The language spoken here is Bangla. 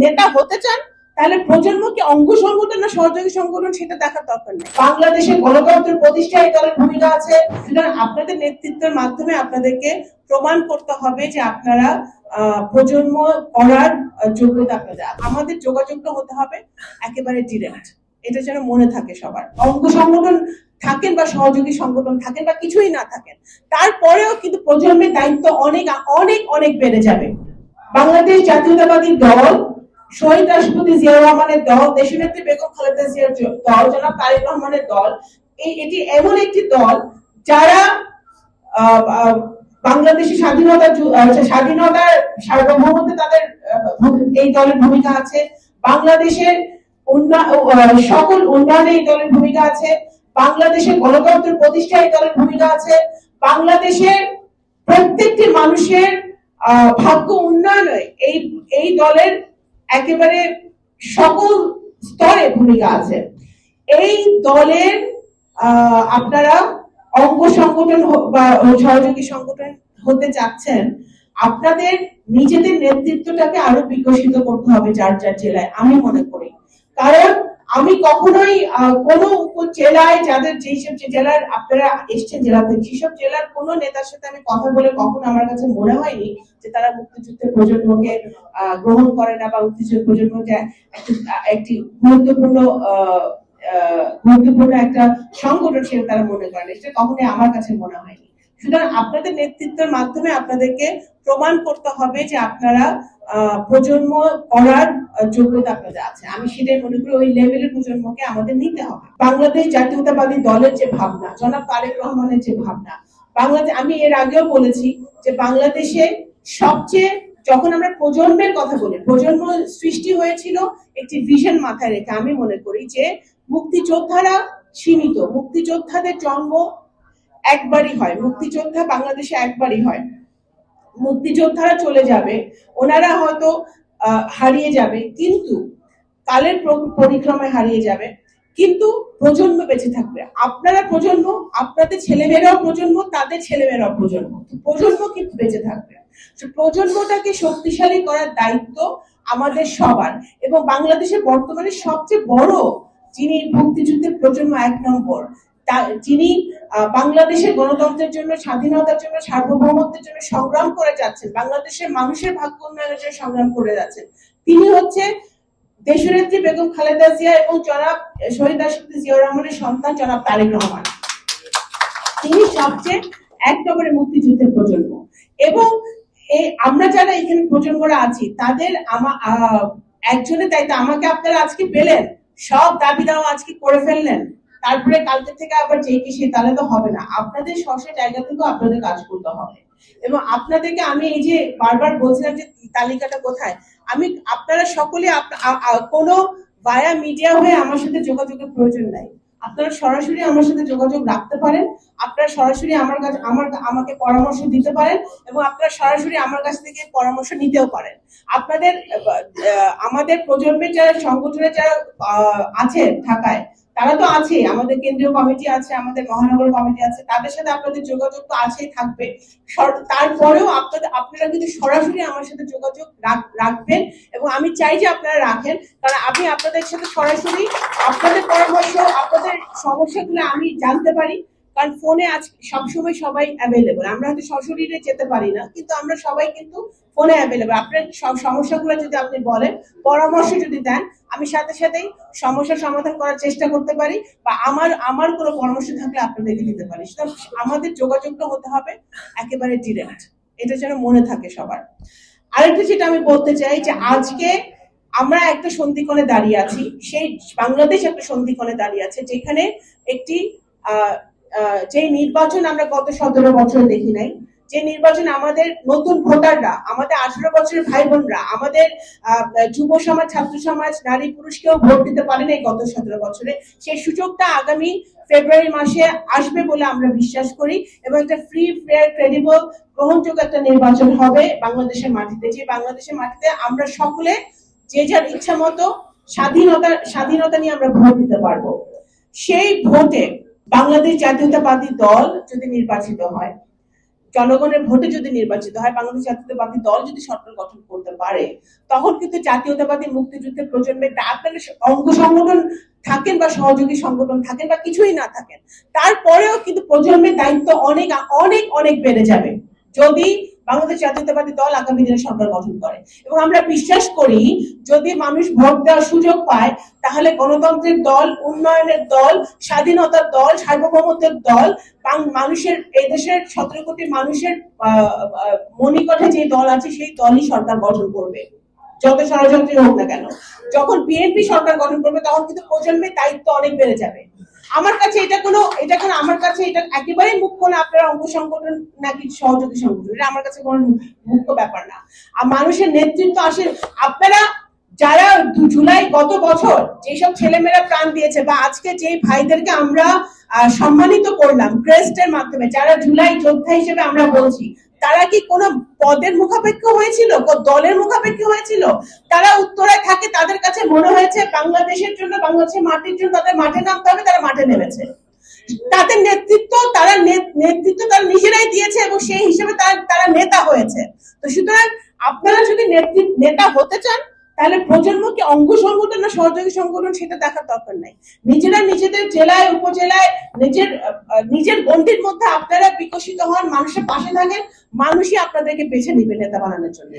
নেতা হতে চান তাহলে প্রজন্মকে অঙ্গ সংগঠন না সহযোগী সংগঠন সেটা দেখার দরকার নেই। বাংলাদেশে গণতন্ত্র প্রতিষ্ঠায় দলের ভূমিকা আছে। সুতরাং আপনাদের নেতৃত্বের মাধ্যমে আপনাদেরকে প্রমাণ করতে হবে যে আপনারা প্রজন্ম করার যোগ্যতা আপনাদের। আমাদের যোগাযোগটা হতে হবে একেবারে ডিরেক্ট, এটা যেন মনে থাকে সবার। অঙ্গ সংগঠন থাকেন বা সহযোগী সংগঠন থাকেন বা কিছুই না থাকেন, তারপরেও কিন্তু প্রজন্মের দায়িত্ব অনেক অনেক অনেক বেড়ে যাবে। বাংলাদেশ জাতীয়তাবাদী দল, শহীদ রাষ্ট্রপতি জিয়াউর রহমানের দল, দেশনেত্রী বেগম খালেদা জিয়ার দল, জনাব তারেক রহমানের দল, এটি এমন একটি দল যারা বাংলাদেশের স্বাধীনতার সার্বভৌমত্বে তাদের এই দলের ভূমিকা আছে। বাংলাদেশের সকল উন্নয়নে এই দলের ভূমিকা আছে। বাংলাদেশের গণতন্ত্র প্রতিষ্ঠায় এই দলের ভূমিকা আছে। বাংলাদেশের প্রত্যেকটি মানুষের ভাগ্য উন্নয়নে এই দলের একেবারে সকল স্তরে ভূমিকা আছে। এই দলের আপনারা অঙ্গ সংগঠন বা সহযোগী সংগঠন হতে চাচ্ছেন, আপনাদের নিজেদের নেতৃত্বটাকে আরো বিকশিত করতে হবে যার যার জেলায়, আমি মনে করি। কারণ আমি কখনোই কোন উপজেলায় যাদের যেসব জেলার আপনারা এসছেন জেলা থেকে, সেসব জেলার কোন নেতার সাথে আমি কথা বলে কখনো আমার কাছে মনে হয়নি যে তারা মুক্তিযুদ্ধের প্রজন্মকে গ্রহণ করে না বা মুক্তিযুদ্ধের প্রজন্মকে একটি গুরুত্বপূর্ণ একটা সংগঠন হিসেবে তারা মনে করেন। এটা কখনোই আমার কাছে মনে হয়নি। সুতরাং আপনাদের নেতৃত্বের মাধ্যমে আপনাদেরকে প্রমাণ করতে হবে যে আপনারা প্রজন্ম করার যোগ্যতা আপনাদের আছে। আমি সেটাই মনে করি, ওই লেভেলের প্রজন্মকে আমাদের নিতে হবে। বাংলাদেশ জাতীয়তাবাদী দলের যে ভাবনা, জনাব তারেক রহমানের যে ভাবনা, বাংলাদেশ, আমি এর আগেও বলেছি যে বাংলাদেশে সবচেয়ে, যখন আমরা প্রজন্মের কথা বলি, প্রজন্ম সৃষ্টি হয়েছিল একটি ভিশন মাথায় রেখে। আমি মনে করি যে মুক্তিযোদ্ধারা সীমিত, মুক্তিযোদ্ধাদের জন্ম একবারই হয়, মুক্তিযোদ্ধা বাংলাদেশে একবারই হয়। মুক্তিযোদ্ধারা চলে যাবে, ওনারা হয়তো হারিয়ে যাবে, কিন্তু কালের পরিক্রমায় হারিয়ে যাবে, কিন্তু প্রজন্ম বেঁচে থাকবে। আপনারা প্রজন্ম, আপনাদের ছেলেমেয়েরাও প্রজন্ম, তাদের ছেলেমেয়েরাও প্রজন্ম, প্রজন্ম কিন্তু বেঁচে থাকবে। প্রজন্মটাকে শক্তিশালী করার দায়িত্ব আমাদের সবার। এবং বাংলাদেশের বর্তমানে সবচেয়ে বড় যিনি মুক্তিযুদ্ধের প্রজন্ম 1 নম্বর, যিনি বাংলাদেশের গণতন্ত্রের জন্য, স্বাধীনতার জন্য, সার্বভৌমত্বের জন্য সংগ্রাম করে যাচ্ছেন, বাংলাদেশের মানুষের ভাগ্য উন্নয়নের জন্য সংগ্রাম করে যাচ্ছেন, তিনি হচ্ছে দেশনেত্রী বেগম খালেদা জিয়া এবং জনাব শহীদ রাষ্ট্রপতি জিয়াউর রহমানের সন্তান জনাব তারেক রহমান। তিনি সবচেয়ে 1 নম্বরের মুক্তিযুদ্ধের প্রজন্ম। এবং আমরা যারা এখানে প্রজন্মরা আছি, তাদের একজনের দায়িত্ব। আমাকে আপনারা আজকে পেলেন, সব দাবি দাওয়া আজকে করে ফেললেন, তারপরে কালকে থেকে আবার যে কি সে, তাহলে তো হবে না। আপনাদের স্ব জায়গা থেকেও আপনাদের কাজ করতে হবে। এবং আপনাদেরকে আমি এই যে বারবার বলছিলাম যে তালিকাটা কোথায়, আপনারা সকলে কোনো ভায়া মিডিয়া হয়ে আমার সাথে যোগাযোগের প্রয়োজন নাই। আপনারা সরাসরি আমার সাথে যোগাযোগ রাখতে পারেন, আপনারা সরাসরি আমাকে পরামর্শ দিতে পারেন, এবং আপনারা সরাসরি আমার কাছ থেকে পরামর্শ নিতেও পারেন। আপনাদের আমাদের প্রজন্মের যারা সংগঠনের যারা আছে ঢাকায়, তারা তো আছে, আমাদের কেন্দ্রীয় কমিটি আছে, আমাদের মহানগর কমিটি আছে, তাদের সাথে আপনাদের যোগাযোগ তো আছেই, থাকবে। তারপরেও আপনারা কিন্তু সরাসরি আমার সাথে যোগাযোগ রাখবেন, এবং আমি চাই যে আপনারা রাখেন, কারণ আমি আপনাদের সাথে সরাসরি আপনাদের পরামর্শ, আপনাদের সমস্যাগুলো আমি জানতে পারি। কারণ ফোনে আজ সবসময় সবাই অ্যাভেলেবল, আমরা হয়তো সশরীরে যেতে পারি না, কিন্তু আমরা সবাই কিন্তু ফোনে অ্যাভেলেবল। আপনার সব সমস্যাগুলো যদি আপনি বলেন, পরামর্শ যদি দেন, আমি সাথে সাথেই সমস্যার সমাধান করার চেষ্টা করতে পারি, বা আমার কোনো পরামর্শ থাকলে আপনাদেরকে দিতে পারি। আমাদের যোগাযোগটা হতে হবে একেবারে ডিরেক্ট, এটা যেন মনে থাকে সবার। আরেকটা যেটা আমি বলতে চাই যে আজকে আমরা একটা সন্ধিক্ষণে দাঁড়িয়ে আছি, সেই বাংলাদেশ একটা সন্ধিক্ষণে দাঁড়িয়ে আছে, যেখানে একটি যে নির্বাচন আমরা গত 17 বছর দেখি নাই, যে নির্বাচন আমাদের নতুন ভোটাররা, আমাদের 18 বছরের ভাই বোনরা, আমাদের যুব সমাজ, ছাত্র সমাজ, নারী পুরুষ কেউ ভোট দিতে পারেন এই গত 17 বছরে, সেই সুযোগটা আগামী ফেব্রুয়ারি মাসে আসবে বলে আমরা বিশ্বাস করি। এবং একটা ফ্রি, ফেয়ার, ক্রেডিবল, গ্রহণযোগ্য একটা নির্বাচন হবে বাংলাদেশের মাটিতে, যে বাংলাদেশের মাটিতে আমরা সকলে যে যার ইচ্ছা মতো স্বাধীনতা নিয়ে আমরা ভোট দিতে পারবো। সেই ভোটে বাংলাদেশ জাতীয়তাবাদী দল যদি নির্বাচিত হয়, জনগণের ভোটে যদি নির্বাচিত হয়, বাংলাদেশ জাতীয়তাবাদী দল যদি সরকার গঠন করতে পারে, তখন কিন্তু জাতীয়তাবাদী মুক্তিযুদ্ধের প্রজন্মের আপনারা অঙ্গ সংগঠন থাকেন বা সহযোগী সংগঠন থাকেন বা কিছুই না থাকেন, তারপরেও কিন্তু প্রজন্মের দায়িত্ব অনেক অনেক অনেক বেড়ে যাবে যদি বাংলাদেশ জাতীয়তাবাদী দল আগামী দিনে সরকার গঠন করে। এবং আমরা বিশ্বাস করি যদি মানুষ ভোট দেওয়ার সুযোগ পায়, তাহলে গণতন্ত্রের দল, উন্নয়নের দল, স্বাধীনতার দল, সার্বভৌমত্বের দল, মানুষের, এই দেশের 17 কোটি মানুষের মণিকোঠে যে দল আছে সেই দলই সরকার গঠন করবে, যত ষড়যন্ত্রী হোক না কেন। যখন বিএনপি সরকার গঠন করবে তখন কিন্তু প্রজন্মের দায়িত্ব অনেক বেড়ে যাবে। আমার কাছে এটা কোনো আমার কাছে এটা একেবারেই মুখ্য না, আপনারা অঙ্গ সংগঠন নাকি সহযোগী সংগঠন, এটা আমার কাছে কোনো মুখ্য ব্যাপার না। আর মানুষের নেতৃত্ব আসে, আপনারা যারা জুলাই গত বছর যেসব ছেলেমেয়েরা প্রাণ দিয়েছে বা আজকে যে ভাইদেরকে আমরা সম্মানিত করলাম ক্রেস্টের মাধ্যমে, যারা জুলাই যোদ্ধা হিসেবে আমরা বলছি, তারা কি কোনো পদের মুখাপেক্ষ হয়েছিল, দলের মুখাপেক্ষ হয়েছিল? তারা উত্তরায় থাকে, তাদের কাছে মনে হয়েছে বাংলাদেশের জন্য, বাংলাদেশের মাটির জন্য তাদের মাঠে নামতে হবে, তারা মাঠে নেমেছে। তাদের নেতৃত্ব তারা নিজেরাই দিয়েছে এবং সেই হিসেবে তারা নেতা হয়েছে। তো সুতরাং আপনারা যদি নেতা হতে চান, তাহলে প্রজন্মকে অঙ্গ সংগঠন না সহযোগী সংগঠন সেটা দেখার দরকার নাই। নিজেরা নিজেদের জেলায়, উপজেলায়, নিজের গণ্ডির মধ্যে আপনারা বিকশিত হন, মানুষের পাশে থাকেন, মানুষই আপনাদেরকে বেছে নিবে নেতা বানানোর জন্য।